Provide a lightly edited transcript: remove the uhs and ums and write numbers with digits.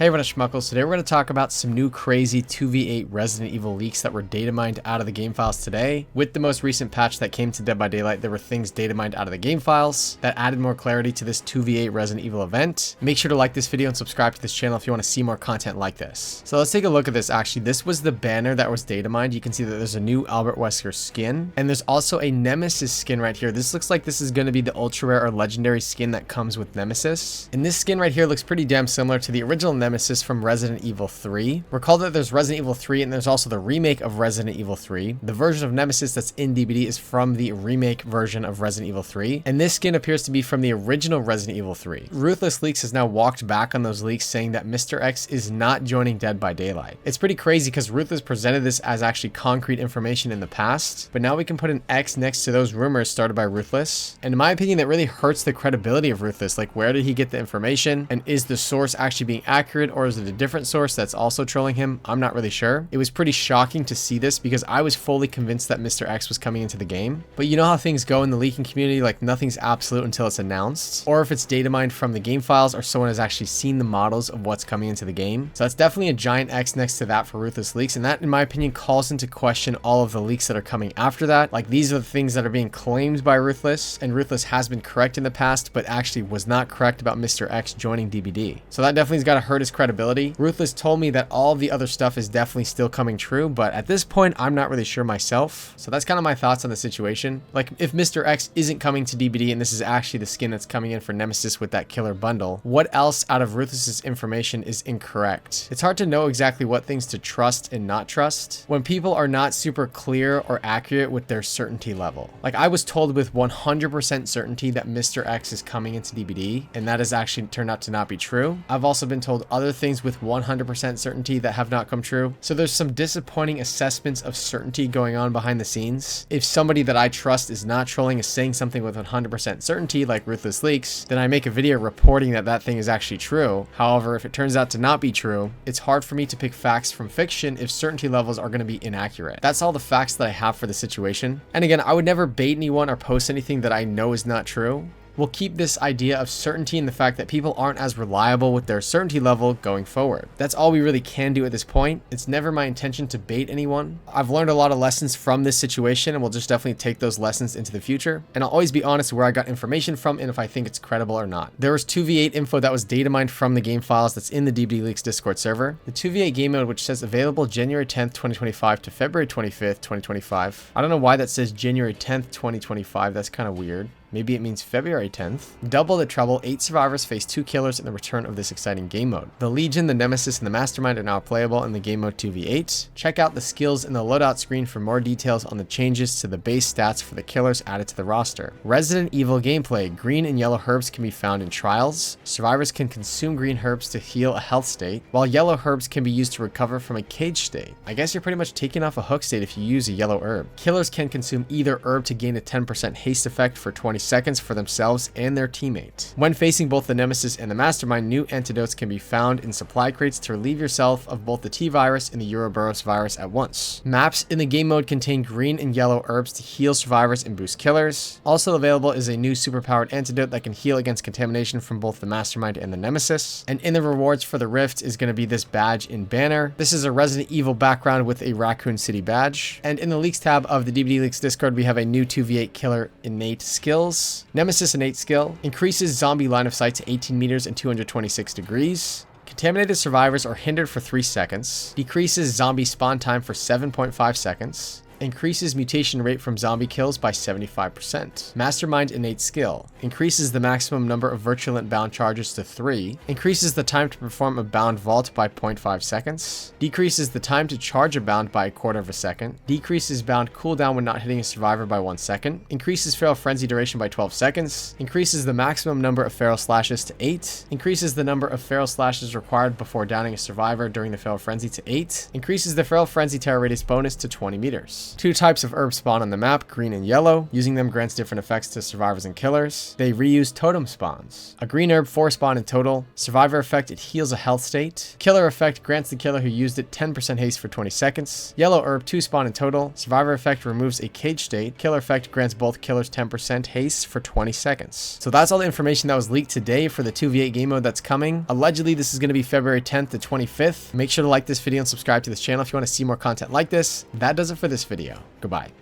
Hey everyone, it's Schmuckles. Today we're going to talk about some new crazy 2v8 Resident Evil leaks that were data mined out of the game files today. With the most recent patch that came to Dead by Daylight, there were things data mined out of the game files that added more clarity to this 2v8 Resident Evil event. Make sure to like this video and subscribe to this channel if you want to see more content like this. So let's take a look at this. Actually, this was the banner that was data mined. You can see that there's a new Albert Wesker skin, and there's also a Nemesis skin right here. This looks like this is going to be the ultra rare or legendary skin that comes with Nemesis. And this skin right here looks pretty damn similar to the original Nemesis from Resident Evil 3. Recall that there's Resident Evil 3 and there's also the remake of Resident Evil 3. The version of Nemesis that's in DBD is from the remake version of Resident Evil 3, and this skin appears to be from the original Resident Evil 3. Ruthless Leaks has now walked back on those leaks, saying that Mr. X is not joining Dead by Daylight. It's pretty crazy because Ruthless presented this as actually concrete information in the past, but now we can put an X next to those rumors started by Ruthless. And in my opinion, that really hurts the credibility of Ruthless. Like, where did he get the information? And is the source actually being accurate, or is it a different source that's also trolling him? I'm not really sure. It was pretty shocking to see this because I was fully convinced that Mr. X was coming into the game. But you know how things go in the leaking community, like nothing's absolute until it's announced, or if it's data mined from the game files or someone has actually seen the models of what's coming into the game. So that's definitely a giant X next to that for Ruthless Leaks, and that in my opinion calls into question all of the leaks that are coming after that. Like, these are the things that are being claimed by Ruthless, and Ruthless has been correct in the past but actually was not correct about Mr. X joining DBD. So that definitely has got to hurt his credibility. Ruthless told me that all of the other stuff is definitely still coming true, but at this point I'm not really sure myself. So that's kind of my thoughts on the situation. Like, if Mr. X isn't coming to DBD and this is actually the skin that's coming in for Nemesis with that killer bundle, what else out of Ruthless's information is incorrect? It's hard to know exactly what things to trust and not trust when people are not super clear or accurate with their certainty level. Like, I was told with 100% certainty that Mr. X is coming into DBD, and that has actually turned out to not be true. I've also been told other things with 100% certainty that have not come true. So there's some disappointing assessments of certainty going on behind the scenes. If somebody that I trust is not trolling, is saying something with 100% certainty like Ruthless Leaks, then I make a video reporting that that thing is actually true. However, if it turns out to not be true, it's hard for me to pick facts from fiction if certainty levels are going to be inaccurate. That's all the facts that I have for the situation. And again, I would never bait anyone or post anything that I know is not true. We'll keep this idea of certainty and the fact that people aren't as reliable with their certainty level going forward. That's all we really can do at this point. It's never my intention to bait anyone. I've learned a lot of lessons from this situation, and we'll just definitely take those lessons into the future. And I'll always be honest where I got information from and if I think it's credible or not. There was 2v8 info that was data mined from the game files that's in the DBD Leaks Discord server. The 2v8 game mode, which says available January 10th, 2025 to February 25th, 2025. I don't know why that says January 10th, 2025. That's kind of weird. Maybe it means February 10th. Double the trouble, 8 survivors face 2 killers in the return of this exciting game mode. The Legion, the Nemesis, and the Mastermind are now playable in the game mode 2v8. Check out the skills in the loadout screen for more details on the changes to the base stats for the killers added to the roster. Resident Evil gameplay, green and yellow herbs can be found in trials. Survivors can consume green herbs to heal a health state, while yellow herbs can be used to recover from a cage state. I guess you're pretty much taking off a hook state if you use a yellow herb. Killers can consume either herb to gain a 10% haste effect for 20 seconds for themselves and their teammate. When facing both the Nemesis and the Mastermind, new antidotes can be found in supply crates to relieve yourself of both the T-Virus and the Ouroboros virus at once. Maps in the game mode contain green and yellow herbs to heal survivors and boost killers. Also available is a new superpowered antidote that can heal against contamination from both the Mastermind and the Nemesis. And in the rewards for the Rift is going to be this badge in banner. This is a Resident Evil background with a Raccoon City badge. And in the leaks tab of the DBD Leaks Discord, we have a new 2v8 killer innate skills. Nemesis innate skill increases zombie line of sight to 18 meters and 226 degrees. Contaminated survivors are hindered for 3 seconds. Decreases zombie spawn time for 7.5 seconds. Increases mutation rate from zombie kills by 75%. Mastermind innate skill increases the maximum number of virulent bound charges to 3. Increases the time to perform a bound vault by 0.5 seconds. Decreases the time to charge a bound by 1/4 of a second. Decreases bound cooldown when not hitting a survivor by 1 second. Increases feral frenzy duration by 12 seconds. Increases the maximum number of feral slashes to 8. Increases the number of feral slashes required before downing a survivor during the feral frenzy to 8. Increases the feral frenzy terror radius bonus to 20 meters. herbs. 2 types of herbs spawn on the map, green and yellow. Using them grants different effects to survivors and killers. They reuse totem spawns. A green herb, 4 spawn in total. Survivor effect, it heals a health state. Killer effect grants the killer who used it 10% haste for 20 seconds. Yellow herb, 2 spawn in total. Survivor effect removes a cage state. Killer effect grants both killers 10% haste for 20 seconds. So that's all the information that was leaked today for the 2v8 game mode that's coming. Allegedly, this is going to be February 10th to 25th. Make sure to like this video and subscribe to this channel if you want to see more content like this. That does it for this video. Goodbye.